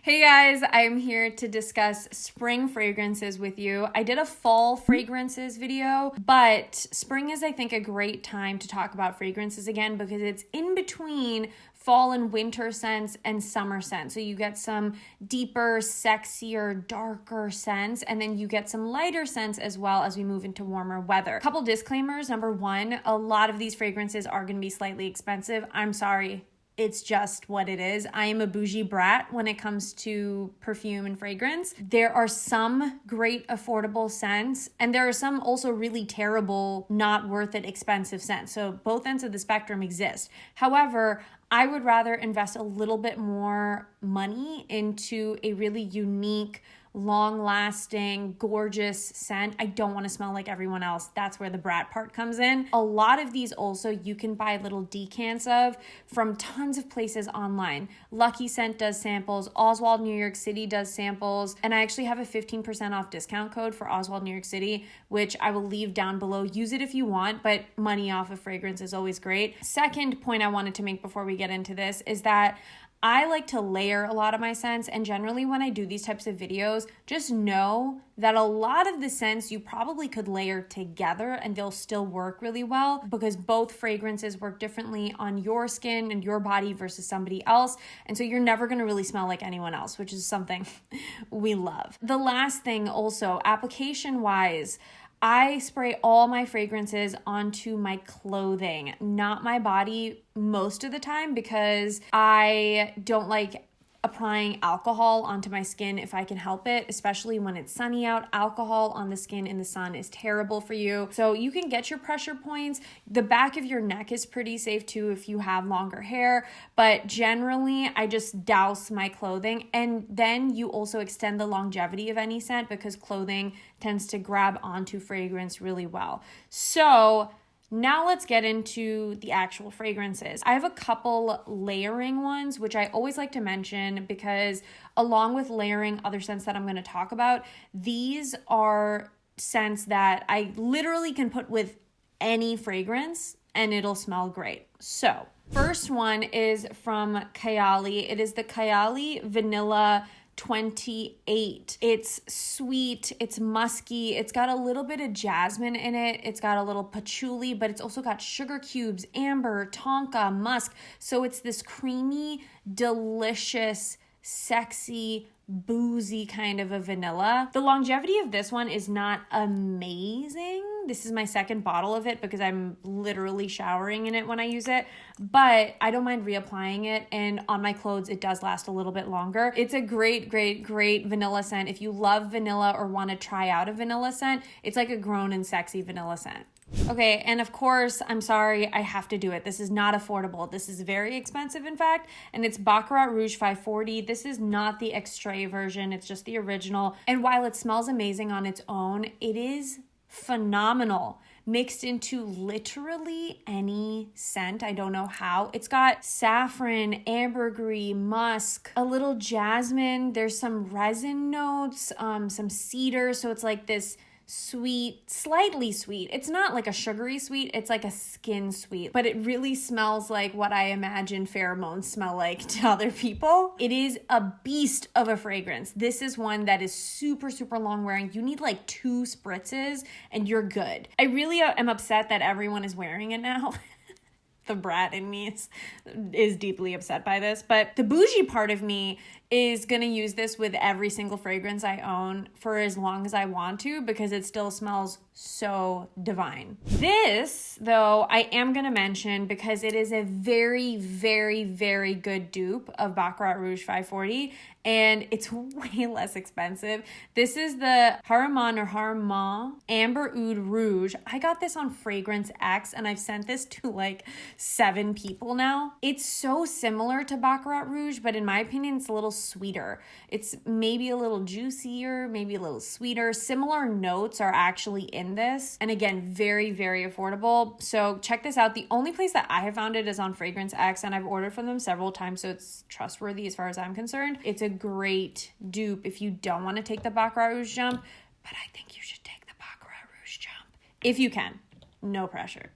Hey guys, I'm here to discuss spring fragrances with you. I did a fall fragrances video, but spring is, I think, a great time to talk about fragrances again because it's in between fall and winter scents and summer scents. So you get some deeper, sexier, darker scents, and then you get some lighter scents as well as we move into warmer weather. Couple disclaimers. Number one, a lot of these fragrances are going to be slightly expensive. I'm sorry. It's just what it is. I am a bougie brat when it comes to perfume and fragrance. There are some great affordable scents, and there are some also really terrible, not worth it, expensive scents. So both ends of the spectrum exist. However, I would rather invest a little bit more money into a really unique, long-lasting, gorgeous scent. I don't want to smell like everyone else. That's where the brat part comes in. A lot of these also you can buy little decants of from tons of places online. Lucky Scent does samples. Oswald New York City does samples. And I actually have a 15% off discount code for Oswald New York City, which I will leave down below. Use it if you want, but money off of fragrance is always great. Second point I wanted to make before we get into this is that I like to layer a lot of my scents, and generally when I do these types of videos, just know that a lot of the scents you probably could layer together and they'll still work really well because both fragrances work differently on your skin and your body versus somebody else. And so you're never going to really smell like anyone else, which is something we love. The last thing also, application-wise, I spray all my fragrances onto my clothing, not my body most of the time because I don't like applying alcohol onto my skin if I can help it, especially when it's sunny out. Alcohol on the skin in the sun is terrible for you. So you can get your pressure points. The back of your neck is pretty safe too if you have longer hair, but generally I just douse my clothing, and then you also extend the longevity of any scent because clothing tends to grab onto fragrance really well. So now let's get into the actual fragrances. I have a couple layering ones, which I always like to mention because along with layering other scents that I'm going to talk about, these are scents that I literally can put with any fragrance and it'll smell great. So first one is from Ciel. It is the Ciel Vanilla 28. It's sweet, it's musky, it's got a little bit of jasmine in it, it's got a little patchouli, but it's also got sugar cubes, amber, tonka, musk. So it's this creamy, delicious, sexy, boozy kind of a vanilla. The longevity of this one is not amazing. This is my second bottle of it because I'm literally showering in it when I use it, but I don't mind reapplying it, and on my clothes it does last a little bit longer. It's a great vanilla scent. If you love vanilla or want to try out a vanilla scent, it's like a grown and sexy vanilla scent. Okay, and of course, I'm sorry, I have to do it. This is not affordable. This is very expensive, in fact, and it's Baccarat Rouge 540. This is not the extrait version. It's just the original. And while it smells amazing on its own, it is phenomenal mixed into literally any scent. I don't know how. It's got saffron, ambergris, musk, a little jasmine. There's some resin notes, some cedar. So it's like this sweet, slightly sweet. It's not like a sugary sweet, it's like a skin sweet, but it really smells like what I imagine pheromones smell like to other people. It is a beast of a fragrance. This is one that is super long wearing. You need like 2 spritzes and you're good. I really am upset that everyone is wearing it now. The brat in me is deeply upset by this, but the bougie part of me is going to use this with every single fragrance I own for as long as I want to because it still smells so divine. This, though, I am going to mention because it is a very good dupe of Baccarat Rouge 540 and it's way less expensive. This is the Harmain Amber Oud Rouge. I got this on Fragrance X and I've sent this to like 7 people now. It's so similar to Baccarat Rouge, but in my opinion, it's a little sweeter. It's maybe a little juicier, maybe a little sweeter. Similar notes are actually in this. And again, very affordable. So check this out. The only place that I have found it is on Fragrance X, and I've ordered from them several times, so it's trustworthy as far as I'm concerned. It's a great dupe if you don't want to take the Baccarat Rouge jump, but I think you should take the Baccarat Rouge jump if you can. No pressure.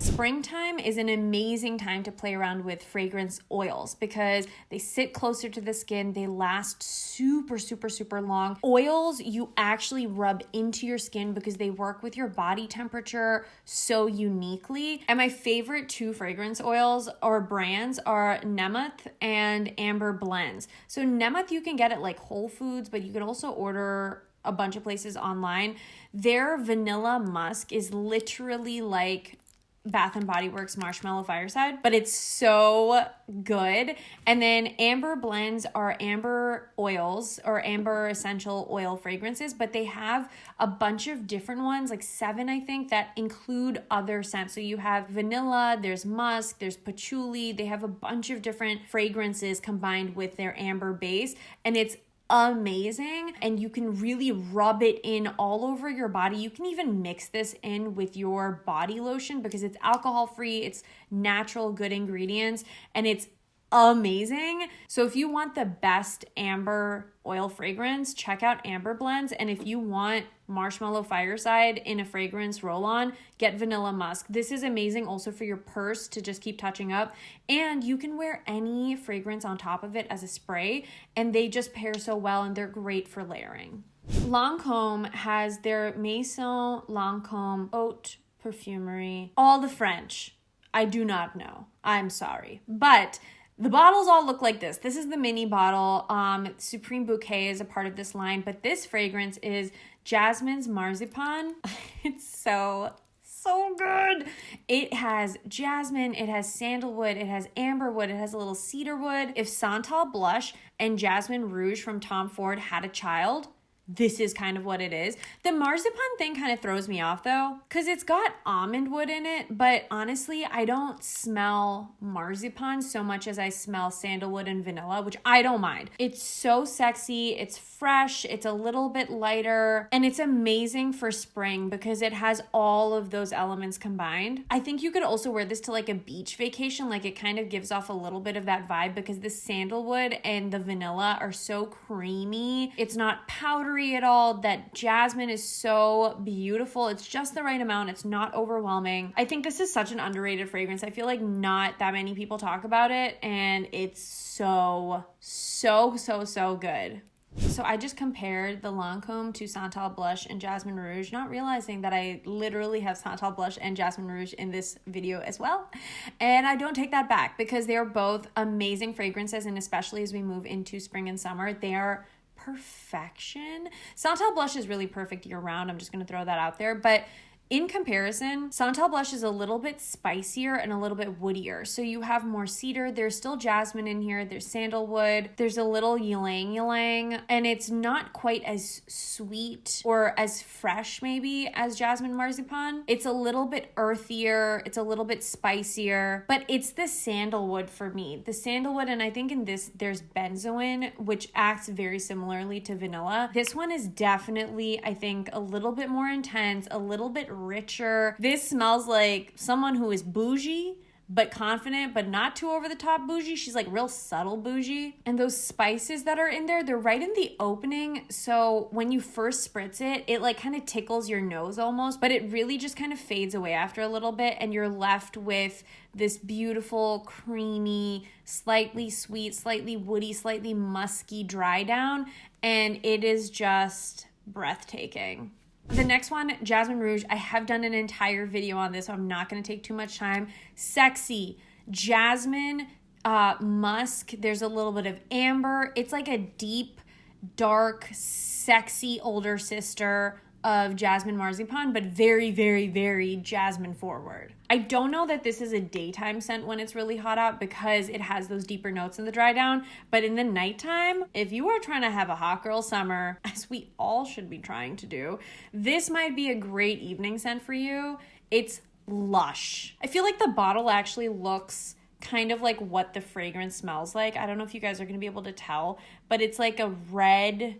Springtime is an amazing time to play around with fragrance oils because they sit closer to the skin. They last super, super, super long. Oils you actually rub into your skin because they work with your body temperature so uniquely. And my favorite two fragrance oils or brands are Nemat and Amber Blends. So Nemat you can get at like Whole Foods, but you can also order a bunch of places online. Their vanilla musk is literally like Bath and Body Works Marshmallow Fireside, but it's so good. And then Amber Blends are amber oils or amber essential oil fragrances, but they have a bunch of different ones, like 7 I think, that include other scents. So you have vanilla, there's musk, there's patchouli. They have a bunch of different fragrances combined with their amber base, and it's amazing, and you can really rub it in all over your body. You can even mix this in with your body lotion because it's alcohol free, it's natural, good ingredients, and it's amazing. So if you want the best amber oil fragrance, check out Amber Blends. And if you want Marshmallow Fireside in a fragrance roll-on, get Vanilla Musk. This is amazing also for your purse to just keep touching up, and you can wear any fragrance on top of it as a spray, and they just pair so well, and they're great for layering. Lancome has their Maison Lancome Haute Perfumerie. All the French, I do not know. I'm sorry. But the bottles all look like this. This is the mini bottle. Supreme Bouquet is a part of this line, but this fragrance is Jasmine's Marzipan. It's so good. It has jasmine, it has sandalwood, it has amberwood, it has a little cedarwood. If Santal Blush and Jasmine Rouge from Tom Ford had a child, this is kind of what it is. The marzipan thing kind of throws me off though, because it's got almond wood in it, but honestly, I don't smell marzipan so much as I smell sandalwood and vanilla, which I don't mind. It's so sexy, it's fresh, it's a little bit lighter, and it's amazing for spring because it has all of those elements combined. I think you could also wear this to like a beach vacation, like it kind of gives off a little bit of that vibe because the sandalwood and the vanilla are so creamy. It's not powdery at all. That jasmine is so beautiful. It's just the right amount. It's not overwhelming. I think this is such an underrated fragrance. I feel like not that many people talk about it, and it's so good. So I just compared the Lancome to Santal Blush and Jasmine Rouge, not realizing that I literally have Santal Blush and Jasmine Rouge in this video as well. And I don't take that back because they are both amazing fragrances, and especially as we move into spring and summer, they are perfection. Santal Blush is really perfect year round. I'm just going to throw that out there. But in comparison, Santal Blush is a little bit spicier and a little bit woodier. So you have more cedar. There's still jasmine in here. There's sandalwood. There's a little ylang ylang. And it's not quite as sweet or as fresh maybe as Jasmine Marzipan. It's a little bit earthier. It's a little bit spicier. But it's the sandalwood for me. The sandalwood, and I think in this there's benzoin, which acts very similarly to vanilla. This one is definitely, I think, a little bit more intense, a little bit richer. This smells like someone who is bougie but confident, but not too over the top bougie. She's like real subtle bougie. And those spices that are in there, they're right in the opening. So when you first spritz it, it like kind of tickles your nose almost, but it really just kind of fades away after a little bit, and you're left with this beautiful, creamy, slightly sweet, slightly woody, slightly musky dry down. And it is just breathtaking. The next one, Jasmine Rouge. I have done an entire video on this, so I'm not going to take too much time. Sexy. Jasmine, musk. There's a little bit of amber. It's like a deep, dark, sexy older sister of Jasmine Marzipan, but very, very, very jasmine forward. I don't know that this is a daytime scent when it's really hot out because it has those deeper notes in the dry down, but in the nighttime, if you are trying to have a hot girl summer, as we all should be trying to do, this might be a great evening scent for you. It's lush. I feel like the bottle actually looks kind of like what the fragrance smells like. I don't know if you guys are going to be able to tell, but it's like a red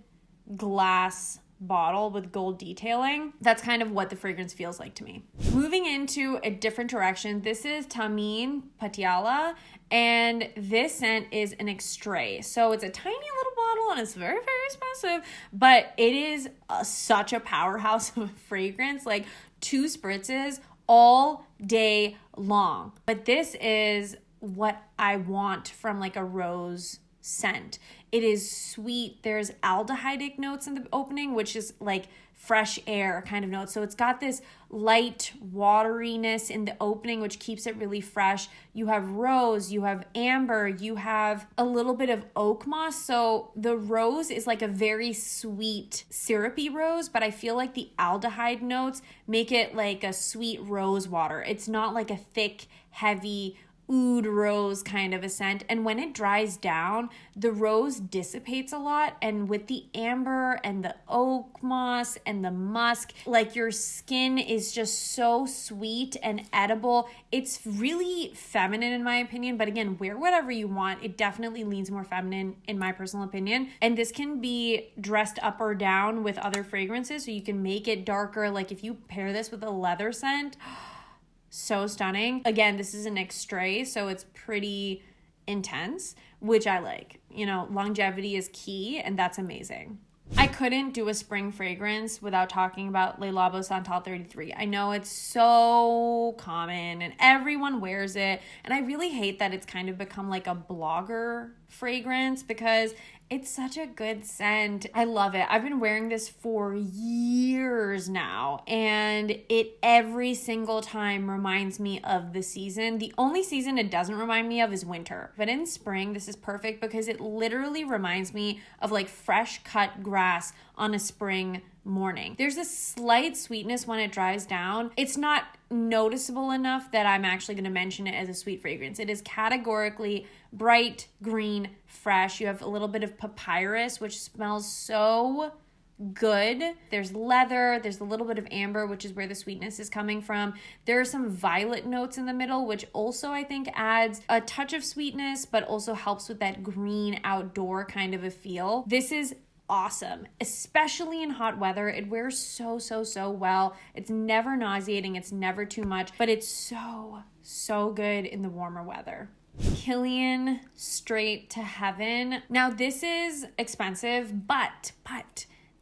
glass bottle with gold detailing. That's kind of what the fragrance feels like to me. Moving into a different direction, this is Tamine Patiala, and this scent is an extrait. So it's a tiny little bottle and it's very, very expensive, but it is such a powerhouse of a fragrance. Like 2 spritzes, all day long. But this is what I want from like a rose scent. It is sweet. There's aldehydic notes in the opening, which is like fresh air kind of notes. So it's got this light wateriness in the opening, which keeps it really fresh. You have rose, you have amber, you have a little bit of oak moss. So the rose is like a very sweet, syrupy rose, but I feel like the aldehyde notes make it like a sweet rose water. It's not like a thick, heavy oud rose kind of a scent. And when it dries down, the rose dissipates a lot. And with the amber and the oak moss and the musk, like your skin is just so sweet and edible. It's really feminine in my opinion, but again, wear whatever you want. It definitely leans more feminine in my personal opinion. And this can be dressed up or down with other fragrances, so you can make it darker. Like if you pair this with a leather scent, so stunning. Again, this is an extrait, so it's pretty intense, which I like. You know, longevity is key, and that's amazing. I couldn't do a spring fragrance without talking about Le Labo Santal 33. I know it's so common and everyone wears it, and I really hate that it's kind of become like a blogger fragrance because it's such a good scent. I love it. I've been wearing this for years now, and it every single time reminds me of the season. The only season it doesn't remind me of is winter. But in spring, this is perfect because it literally reminds me of like fresh cut grass on a spring morning. There's a slight sweetness when it dries down. It's not noticeable enough that I'm actually going to mention it as a sweet fragrance. It is categorically bright green, fresh. You have a little bit of papyrus, which smells so good. There's leather, there's a little bit of amber, which is where the sweetness is coming from. There are some violet notes in the middle, which also I think adds a touch of sweetness, but also helps with that green outdoor kind of a feel. This is awesome, especially in hot weather. It wears so well. It's never nauseating, it's never too much, but it's so good in the warmer weather. Kilian Straight to Heaven. Now this is expensive, but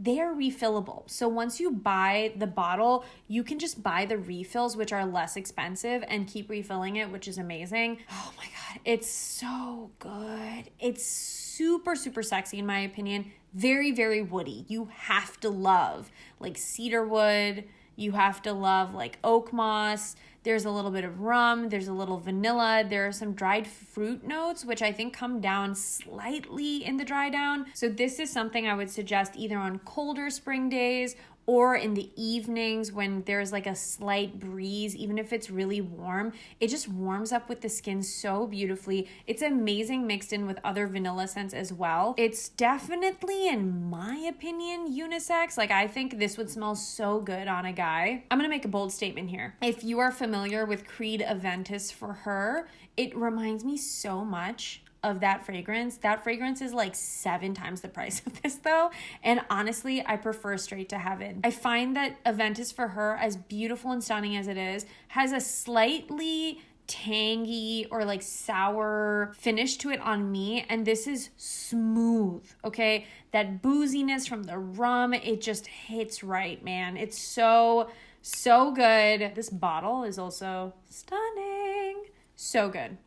they're refillable. So once you buy the bottle, you can just buy the refills, which are less expensive, and keep refilling it, which is amazing. Oh my God, it's so good. It's super sexy in my opinion. Very woody. You have to love like cedar wood. You have to love like oak moss. There's a little bit of rum. There's a little vanilla. There are some dried fruit notes, which I think come down slightly in the dry down. So this is something I would suggest either on colder spring days or in the evenings when there's like a slight breeze. Even if it's really warm, it just warms up with the skin so beautifully. It's amazing mixed in with other vanilla scents as well. It's definitely, in my opinion, unisex. Like I think this would smell so good on a guy. I'm gonna make a bold statement here. If you are familiar with Creed Aventus for Her, it reminds me so much of that fragrance. That fragrance is like 7 times the price of this though. And honestly, I prefer Straight to Heaven. I find that Aventus for Her, as beautiful and stunning as it is, has a slightly tangy or like sour finish to it on me. And this is smooth, okay? That booziness from the rum, it just hits right, man. It's so good. This bottle is also stunning. So good.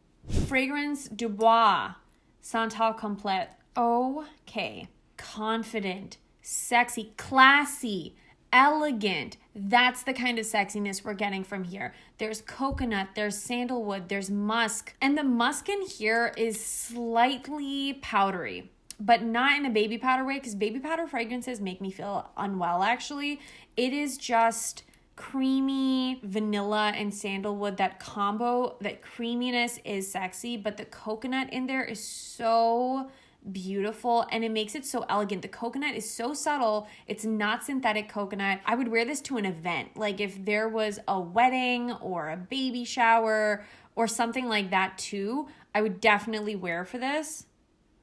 Fragrance du Bois, Santal Complete. Okay. Confident, sexy, classy, elegant. That's the kind of sexiness we're getting from here. There's coconut, there's sandalwood, there's musk. And the musk in here is slightly powdery, but not in a baby powder way, because baby powder fragrances make me feel unwell actually. It is just creamy vanilla and sandalwood. That combo, that creaminess is sexy, but the coconut in there is so beautiful and it makes it so elegant. The coconut is so subtle. It's not synthetic coconut. I would wear this to an event. Like if there was a wedding or a baby shower or something like that too, I would definitely wear for this.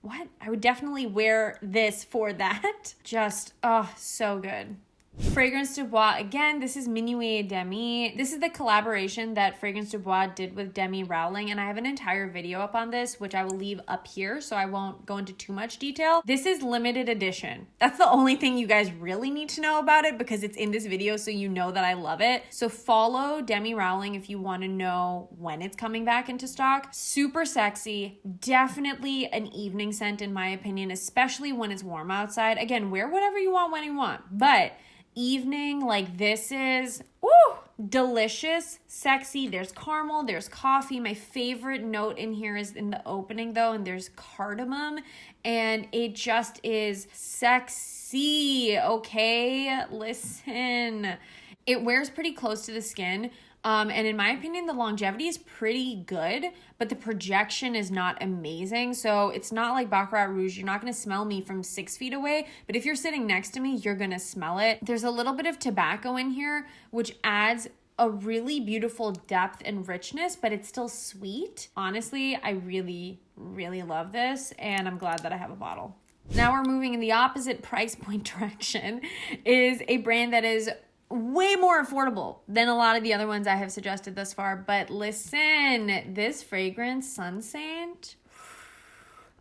I would definitely wear this for that. Just, oh, so good. Fragrance du Bois, again, this is Minuit Demi. This is the collaboration that Fragrance du Bois did with Demi Rowling, and I have an entire video up on this, which I will leave up here, so I won't go into too much detail. This is limited edition. That's the only thing you guys really need to know about it, because it's in this video, so you know that I love it. So follow Demi Rowling if you want to know when it's coming back into stock. Super sexy, definitely an evening scent in my opinion, especially when it's warm outside. Again, wear whatever you want when you want, but evening like this is, ooh, delicious, sexy. There's caramel, there's coffee. My favorite note in here is in the opening though, and there's cardamom, and it just is sexy, okay? Listen, it wears pretty close to the skin. And in my opinion, the longevity is pretty good, but the projection is not amazing. So it's not like Baccarat Rouge. You're not going to smell me from 6 feet away, but if you're sitting next to me, you're going to smell it. There's a little bit of tobacco in here, which adds a really beautiful depth and richness, but it's still sweet. Honestly, I really, really love this, and I'm glad that I have a bottle. Now we're moving in the opposite price point direction. Is a brand that is way more affordable than a lot of the other ones I have suggested thus far. But listen, this fragrance, Sun Saint,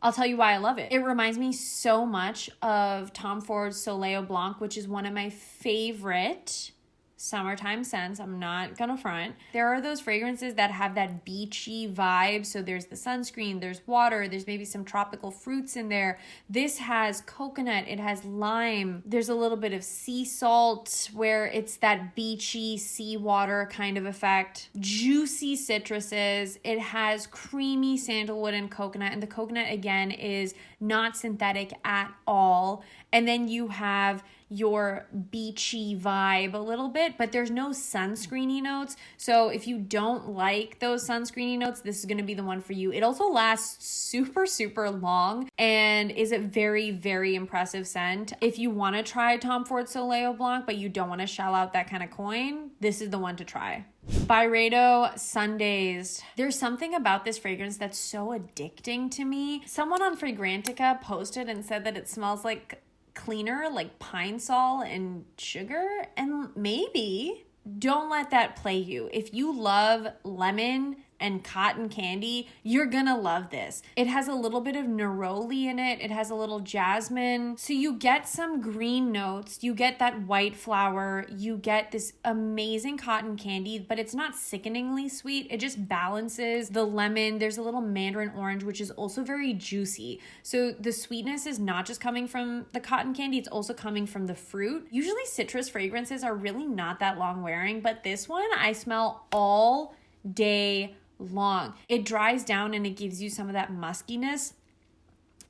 I'll tell you why I love it. It reminds me so much of Tom Ford's Soleil Blanc, which is one of my favorite summertime scents. I'm not gonna front. There are those fragrances that have that beachy vibe. So there's the sunscreen, there's water, there's maybe some tropical fruits in there. This has coconut, it has lime. There's a little bit of sea salt where it's that beachy seawater kind of effect. Juicy citruses. It has creamy sandalwood and coconut. And the coconut again is not synthetic at all. And then you have your beachy vibe a little bit, but there's no sunscreeny notes. So if you don't like those sunscreeny notes, this is going to be the one for you. It also lasts super, super long and is a very, very impressive scent. If you want to try Tom Ford Soleil Blanc, but you don't want to shell out that kind of coin, this is the one to try. Byredo Sundays. There's something about this fragrance that's so addicting to me. Someone on Fragrantica posted and said that it smells like cleaner, like pine sol and sugar, and maybe don't let that play you. If you love lemon and cotton candy, you're gonna love this. It has a little bit of neroli in it. It has a little jasmine. So you get some green notes. You get that white flower. You get this amazing cotton candy, but it's not sickeningly sweet. It just balances the lemon. There's a little mandarin orange, which is also very juicy. So the sweetness is not just coming from the cotton candy, it's also coming from the fruit. Usually citrus fragrances are really not that long wearing, but this one I smell all day long. It dries down and it gives you some of that muskiness.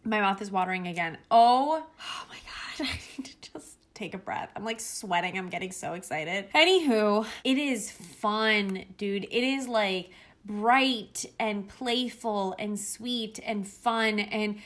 My mouth is watering again. Oh my God. I need to just take a breath. I'm like sweating. I'm getting so excited. Anywho, it is fun, dude. It is like bright and playful and sweet and fun and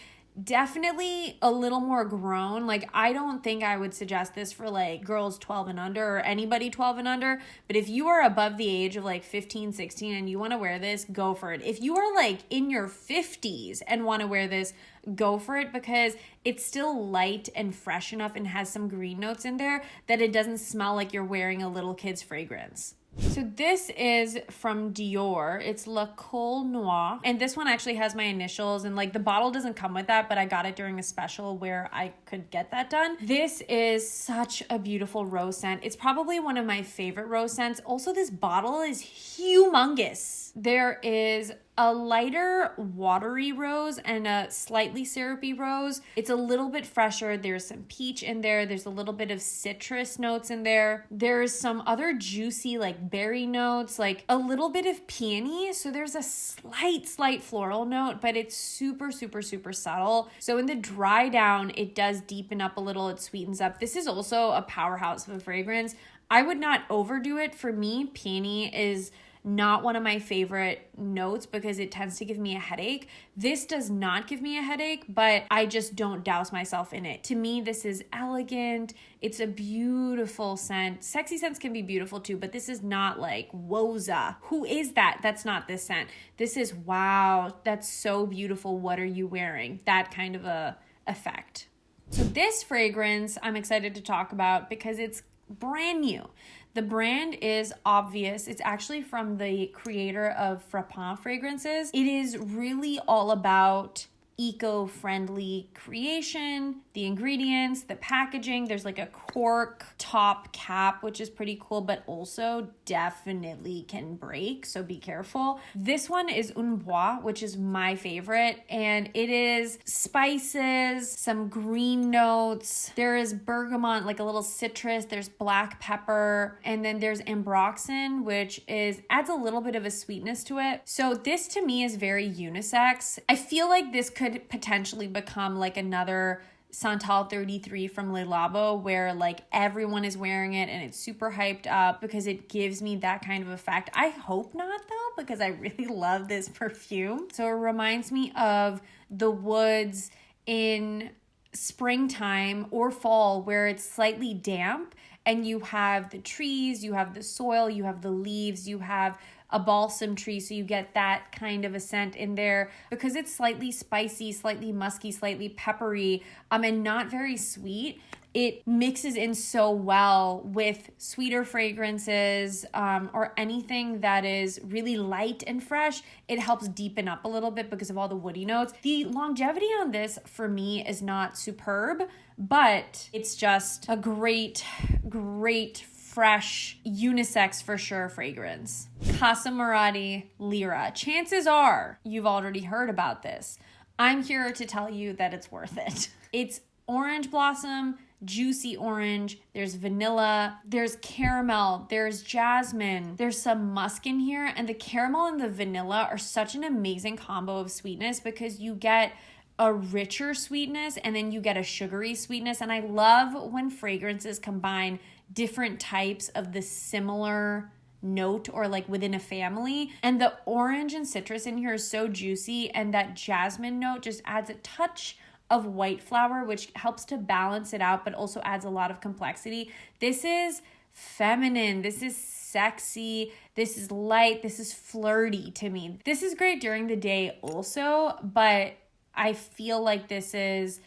definitely a little more grown. Like, I don't think I would suggest this for like girls 12 and under or anybody 12 and under, but if you are above the age of like 15, 16 and you want to wear this, go for it. If you are like in your 50s and want to wear this, go for it, because it's still light and fresh enough and has some green notes in there that it doesn't smell like you're wearing a little kid's fragrance. So this is from Dior. It's Le Col Noir. And this one actually has my initials, and like the bottle doesn't come with that, but I got it during a special where I could get that done. This is such a beautiful rose scent. It's probably one of my favorite rose scents. Also, this bottle is humongous. There is a lighter watery rose and a slightly syrupy rose. It's a little bit fresher. There's some peach in there. There's a little bit of citrus notes in there. There's some other juicy like berry notes, like a little bit of peony. So there's a slight floral note, but it's super, super, super subtle. So in the dry down, it does deepen up a little. It sweetens up. This is also a powerhouse of a fragrance. I would not overdo it. For me, peony is not one of my favorite notes because it tends to give me a headache. This does not give me a headache, but I just don't douse myself in it. To me, this is elegant. It's a beautiful scent. Sexy scents can be beautiful too, but this is not like, woza. Who is that? That's not this scent. This is, wow, that's so beautiful. What are you wearing? That kind of a effect. So this fragrance I'm excited to talk about because it's brand new. The brand is obvious. It's actually from the creator of Frappa fragrances. It is really all about eco-friendly creation, the ingredients, the packaging. There's like a cork top cap, which is pretty cool, but also definitely can break, so be careful. This one is Un Bois, which is my favorite, and it is spices, some green notes. There is bergamot, like a little citrus. There's black pepper, and then there's ambroxan, which adds a little bit of a sweetness to it. So this to me is very unisex. I feel like this could potentially become like another Santal 33 from Le Labo, where like everyone is wearing it and it's super hyped up because it gives me that kind of effect. I hope not though, because I really love this perfume. So it reminds me of the woods in springtime or fall where it's slightly damp and you have the trees, you have the soil, you have the leaves, you have a balsam tree, so you get that kind of a scent in there because it's slightly spicy, slightly musky, slightly peppery, and not very sweet. It mixes in so well with sweeter fragrances or anything that is really light and fresh. It helps deepen up a little bit because of all the woody notes. The longevity on this for me is not superb, but it's just a great fresh, unisex for sure fragrance. Casamarati Lira. Chances are you've already heard about this. I'm here to tell you that it's worth it. It's orange blossom, juicy orange, there's vanilla, there's caramel, there's jasmine, there's some musk in here, and the caramel and the vanilla are such an amazing combo of sweetness because you get a richer sweetness and then you get a sugary sweetness. And I love when fragrances combine different types of the similar note or like within a family. And the orange and citrus in here is so juicy, and that jasmine note just adds a touch of white flower, which helps to balance it out, but also adds a lot of complexity. This is feminine. This is sexy. This is light. This is flirty to me. This is great during the day also, but I feel like this is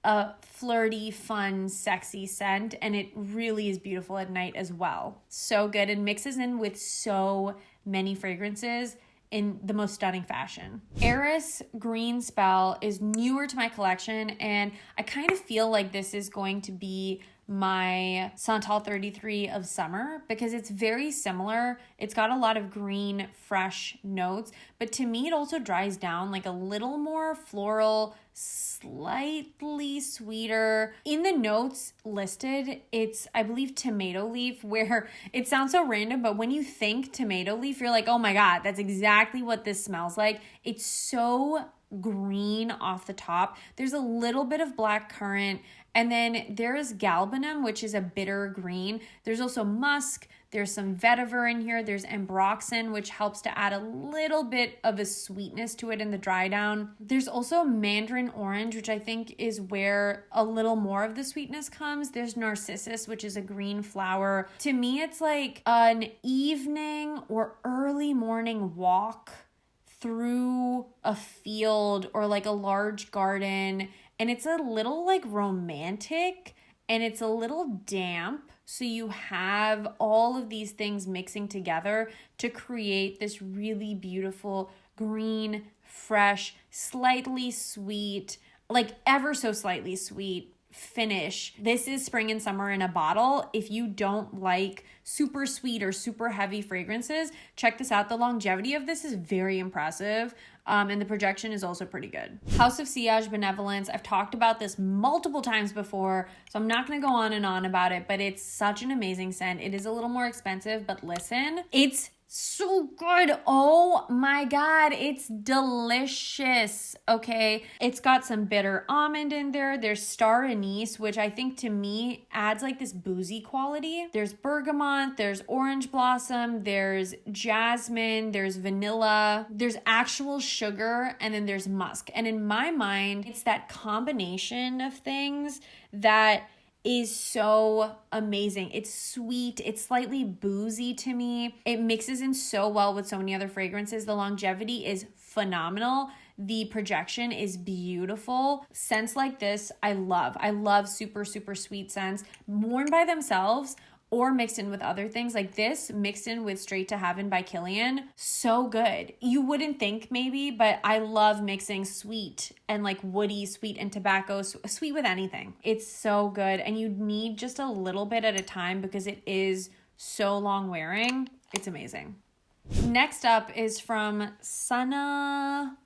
a flirty, fun, sexy scent, and it really is beautiful at night as well. So good, and mixes in with so many fragrances in the most stunning fashion. Aeris Green Spell is newer to my collection, and I kind of feel like this is going to be my Santal 33 of summer because it's very similar. It's got a lot of green, fresh notes, but to me it also dries down like a little more floral, slightly sweeter. In the notes listed, it's, I believe, tomato leaf, where it sounds so random, but when you think tomato leaf, you're like, oh my God, that's exactly what this smells like. It's so green off the top. There's a little bit of black currant, and then there's galbanum, which is a bitter green. There's also musk. There's some vetiver in here. There's ambroxan, which helps to add a little bit of a sweetness to it in the dry down. There's also mandarin orange, which I think is where a little more of the sweetness comes. There's narcissus, which is a green flower. To me, it's like an evening or early morning walk through a field or like a large garden, and it's a little like romantic and it's a little damp. So you have all of these things mixing together to create this really beautiful green, fresh, slightly sweet, like ever so slightly sweet finish. This is spring and summer in a bottle. If you don't like super sweet or super heavy fragrances, check this out. The longevity of this is very impressive. And the projection is also pretty good. House of Sillage Benevolence. I've talked about this multiple times before, so I'm not going to go on and on about it, but it's such an amazing scent. It is a little more expensive, but listen, it's so good. Oh my God, it's delicious. Okay, it's got some bitter almond in there. There's star anise, which I think to me adds like this boozy quality. There's bergamot, there's orange blossom, there's jasmine, there's vanilla, there's actual sugar, and then there's musk. And in my mind, it's that combination of things that is so amazing. It's sweet. It's slightly boozy to me. It mixes in so well with so many other fragrances. The longevity is phenomenal. The projection is beautiful. Scents like this, I love. I love super, super sweet scents. Worn by themselves, or mixed in with other things. Like this mixed in with Straight to Heaven by Kilian, so good. You wouldn't think maybe, but I love mixing sweet and like woody, sweet and tobacco, sweet with anything. It's so good, and you need just a little bit at a time because it is so long wearing. It's amazing. Next up is from Sana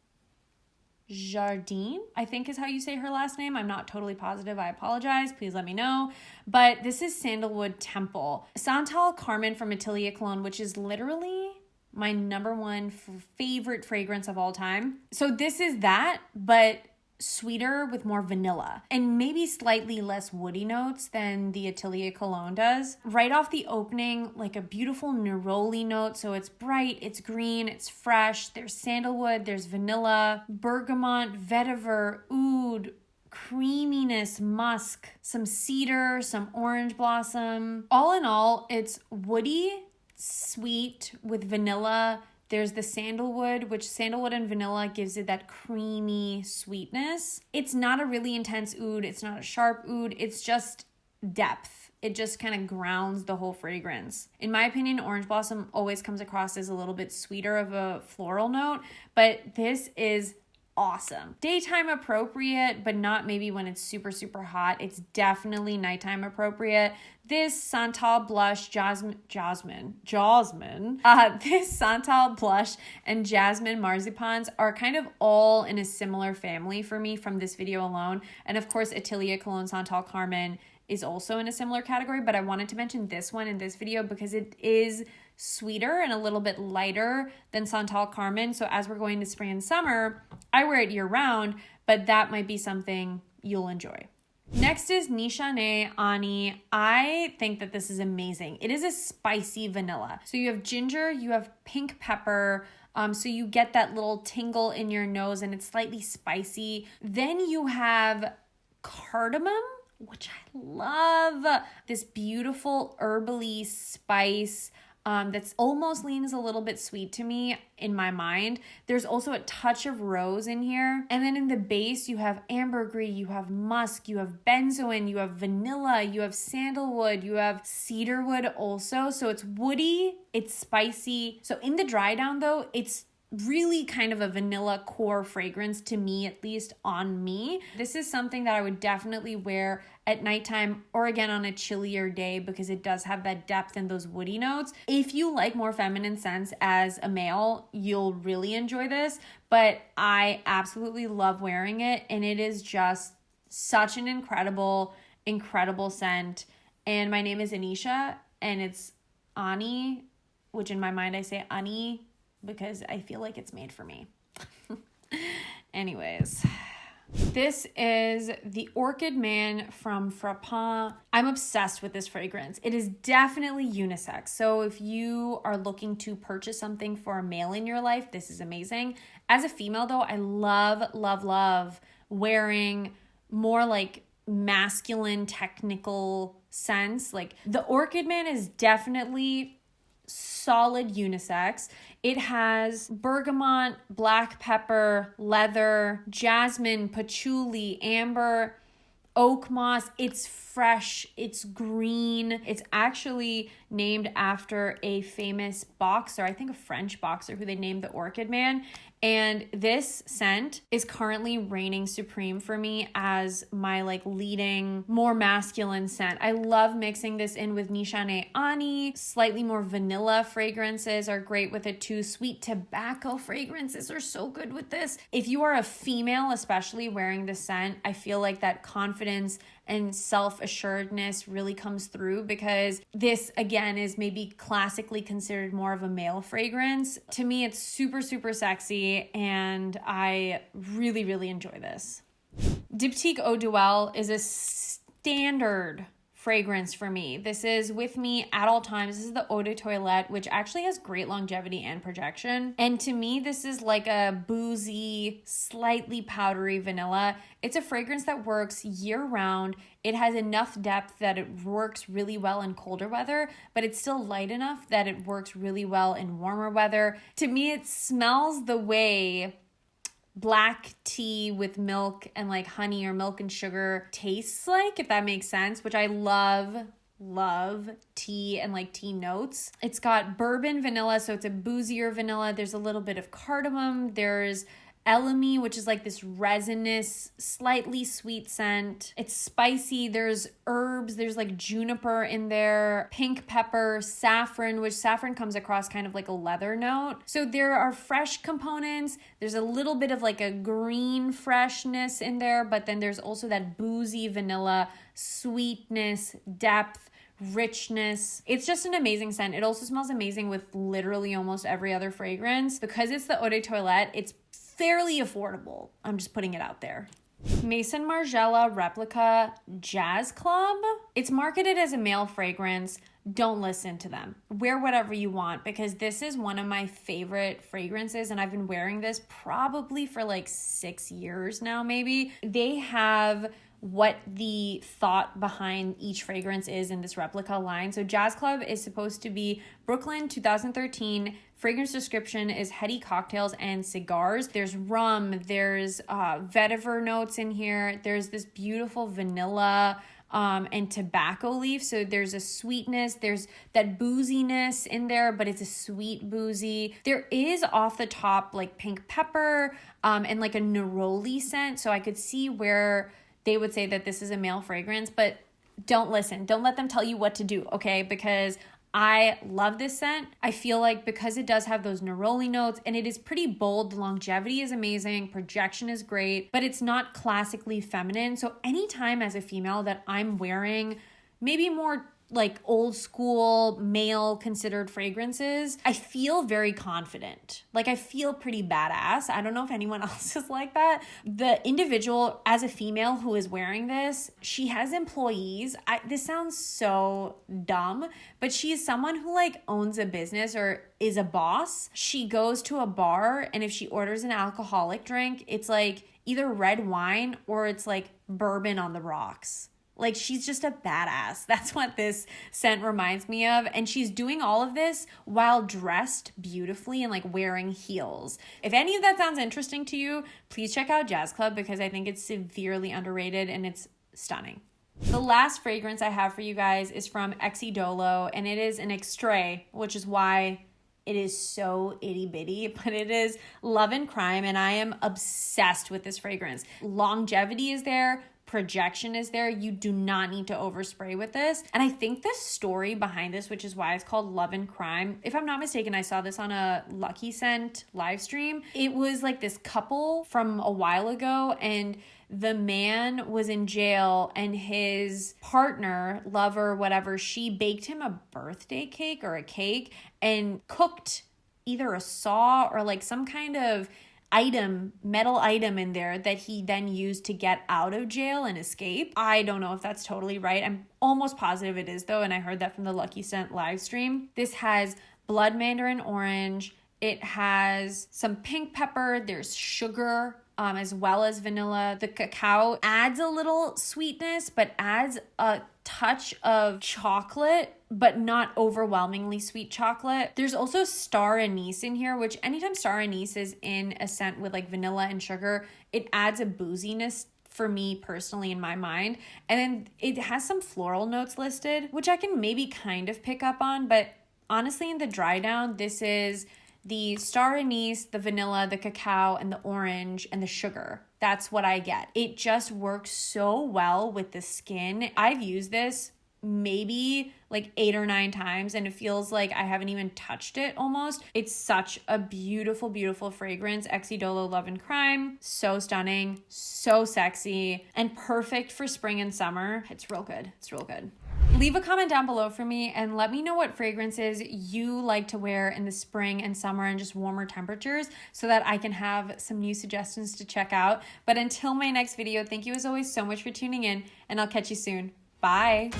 Jardine, I think is how you say her last name. I'm not totally positive. I apologize. Please let me know. But this is Sandalwood Temple. Santal Carmen from Atelier Cologne, which is literally my number one favorite fragrance of all time. So this is that, but sweeter with more vanilla and maybe slightly less woody notes than the Atelier Cologne does. Right off the opening, like a beautiful neroli note. So it's bright, it's green, it's fresh. There's sandalwood, there's vanilla, bergamot, vetiver, oud, creaminess, musk, some cedar, some orange blossom. All in all, it's woody, sweet with vanilla. There's the sandalwood, which sandalwood and vanilla gives it that creamy sweetness. It's not a really intense oud. It's not a sharp oud. It's just depth. It just kind of grounds the whole fragrance. In my opinion, Orange Blossom always comes across as a little bit sweeter of a floral note, but this is awesome. Daytime appropriate, but not maybe when it's super, super hot. It's definitely nighttime appropriate. This Santal blush, this Santal blush and Jasmine Marzipans are kind of all in a similar family for me from this video alone. And of course, Atelier Cologne Santal Carmen is also in a similar category, but I wanted to mention this one in this video because it is sweeter and a little bit lighter than Santal Carmen. So as we're going to spring and summer, I wear it year round, but that might be something you'll enjoy. Next is Nishane Ani. I think that this is amazing. It is a spicy vanilla. So you have ginger, you have pink pepper, so you get that little tingle in your nose and it's slightly spicy. Then you have cardamom, which I love. This beautiful herbally spice that's almost leans a little bit sweet to me in my mind. There's also a touch of rose in here. And then in the base, you have ambergris, you have musk, you have benzoin, you have vanilla, you have sandalwood, you have cedarwood also. So it's woody, it's spicy. So in the dry down though, it's really kind of a vanilla core fragrance to me, at least on me. This is something that I would definitely wear at nighttime or again on a chillier day because it does have that depth and those woody notes. If you like more feminine scents as a male, you'll really enjoy this, but I absolutely love wearing it and it is just such an incredible scent. And my name is Anisha and it's Ani, which in my mind I say Ani because I feel like it's made for me. Anyways, this is the Orchid Man from Frappa. I'm obsessed with this fragrance. It is definitely unisex. So if you are looking to purchase something for a male in your life, this is amazing. As a female though, I love wearing more like masculine technical scents. Like the Orchid Man is definitely solid unisex. It has bergamot, black pepper, leather, jasmine, patchouli, amber, oak moss. It's fresh, it's green. It's actually named after a famous boxer, I think a French boxer who they named the Orchid Man. And this scent is currently reigning supreme for me as my like leading, more masculine scent. I love mixing this in with Nishane Ani. Slightly more vanilla fragrances are great with it too. Sweet tobacco fragrances are so good with this. If you are a female, especially wearing this scent, I feel like that confidence and self-assuredness really comes through because this again is maybe classically considered more of a male fragrance. To me, it's super, super sexy and I really enjoy this. Diptyque Eau Duelle is a standard fragrance for me. This is with me at all times. This is the Eau de Toilette, which actually has great longevity and projection. And to me, this is like a boozy, slightly powdery vanilla. It's a fragrance that works year round. It has enough depth that it works really well in colder weather, but it's still light enough that it works really well in warmer weather. To me, it smells the way black tea with milk and like honey or milk and sugar tastes like, if that makes sense, which I love love tea and like tea notes. It's got bourbon vanilla, so it's a boozier vanilla. There's a little bit of cardamom. There's elemi, which is like this resinous, slightly sweet scent. It's spicy. There's herbs. There's like juniper in there, pink pepper, saffron, which saffron comes across kind of like a leather note. So there are fresh components. There's a little bit of like a green freshness in there, but then there's also that boozy vanilla, sweetness, depth, richness. It's just an amazing scent. It also smells amazing with literally almost every other fragrance. Because it's the eau de toilette, it's fairly affordable. I'm just putting it out there. Maison Margiela Replica Jazz Club. It's marketed as a male fragrance. Don't listen to them. Wear whatever you want, because this is one of my favorite fragrances, and I've been wearing this probably for like 6 years now, maybe. They have what the thought behind each fragrance is in this replica line. So Jazz Club is supposed to be Brooklyn 2013. Fragrance description is heady cocktails and cigars. There's rum, there's vetiver notes in here. There's this beautiful vanilla and tobacco leaf. So there's a sweetness, there's that booziness in there, but it's a sweet boozy. There is off the top like pink pepper and like a neroli scent. So I could see where they would say that this is a male fragrance, but don't listen. Don't let them tell you what to do, okay? Because I love this scent. I feel like because it does have those neroli notes and it is pretty bold, the longevity is amazing, projection is great, but it's not classically feminine. So anytime as a female that I'm wearing maybe more like old school male considered fragrances, I feel very confident. Like I feel pretty badass. I don't know if anyone else is like that. The individual as a female who is wearing this, she has employees. This sounds so dumb, but she is someone who like owns a business or is a boss. She goes to a bar, and if she orders an alcoholic drink, it's like either red wine or it's like bourbon on the rocks. Like, she's just a badass. That's what this scent reminds me of. And she's doing all of this while dressed beautifully and like wearing heels. If any of that sounds interesting to you, please check out Jazz Club, because I think it's severely underrated and it's stunning. The last fragrance I have for you guys is from XIXI, and it is an extrait, which is why it is so itty bitty, but it is Love and Crime, and I am obsessed with this fragrance. Longevity is there. Projection is there. You do not need to overspray with this. And I think the story behind this, which is why it's called Love and Crime, if I'm not mistaken, I saw this on a Lucky Scent live stream. It was like this couple from a while ago, and the man was in jail, and his partner, lover, whatever, she baked him a birthday cake or a cake and cooked either a saw or like some kind of metal item in there that he then used to get out of jail and escape. I don't know if that's totally right. I'm almost positive it is though, and I heard that from the Lucky Scent live stream. This has blood mandarin orange. It has some pink pepper. There's sugar, as well as vanilla. The cacao adds a little sweetness, but adds a touch of chocolate, but not overwhelmingly sweet chocolate. There's also star anise in here, which anytime star anise is in a scent with like vanilla and sugar, it adds a booziness for me personally in my mind. And then it has some floral notes listed, which I can maybe kind of pick up on, but honestly in the dry down, this is the star anise, the vanilla, the cacao, and the orange, and the sugar. That's what I get. It just works so well with the skin. I've used this maybe like 8 or 9 times, and it feels like I haven't even touched it almost. It's such a beautiful, beautiful fragrance. XIXI Love and Crime. So stunning, so sexy, and perfect for spring and summer. It's real good. It's real good. Leave a comment down below for me and let me know what fragrances you like to wear in the spring and summer and just warmer temperatures, so that I can have some new suggestions to check out. But until my next video, thank you as always so much for tuning in, and I'll catch you soon. Bye.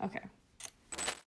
Okay.